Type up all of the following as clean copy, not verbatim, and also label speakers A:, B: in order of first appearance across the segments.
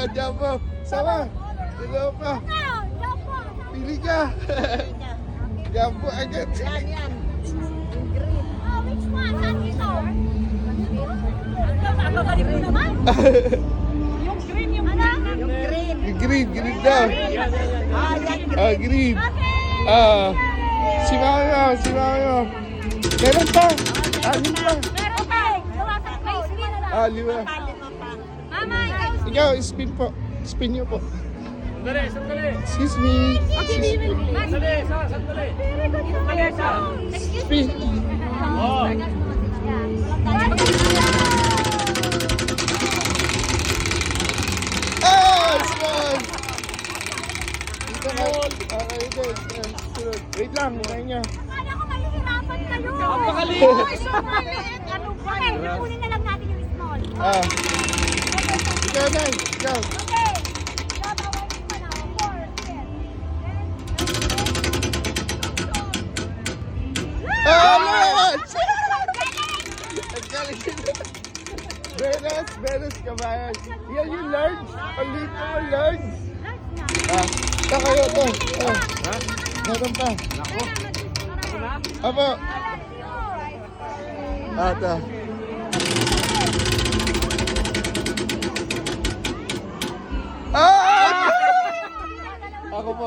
A: Jumbo. Sama. Dalawa pa. Pili ka. Jumbo agad.
B: Yan. Green.
C: Which one? Saan ito? Ang galing mo naman. Yung green, yung ano?
B: Yung green.
A: Green daw.
B: Yan
A: Green.
B: green.
C: Okay.
A: Si Mario. Meron pa. Anim pa.
C: Meron pa. Gawasan ko. Spin na lang.
A: Lima.
B: Lima pa.
C: Mama,
A: Ikaw, spin po. Spin niyo po.
D: Sandali.
A: Excuse me.
D: Sandali.
A: Spin.
D: Oh.
A: Small. Okay, good. Sunod. Wait lang, hinahin niya.
C: Akala ko mahihirapan kayo.
D: Napakaliit.
C: Ano ba? Okay, nakunin na lang natin yung small.
A: Ikaw, Nay. Ikaw.
C: Okay. Babawan ko pa na. 4, 10.
A: Beres, kabayan. Yan yung large. Palit mo large. Ito kayo to. Meron pa. Apo. Ito. Ako po.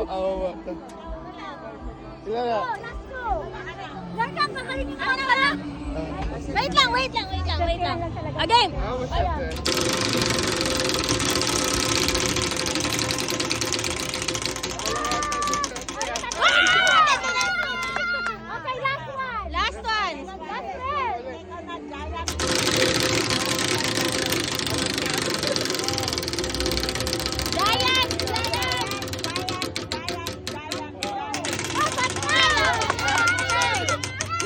A: Ilan na?
C: Let's go. Yan ka, kakainin ka na lang. Wait lang. Again.
A: What's up there?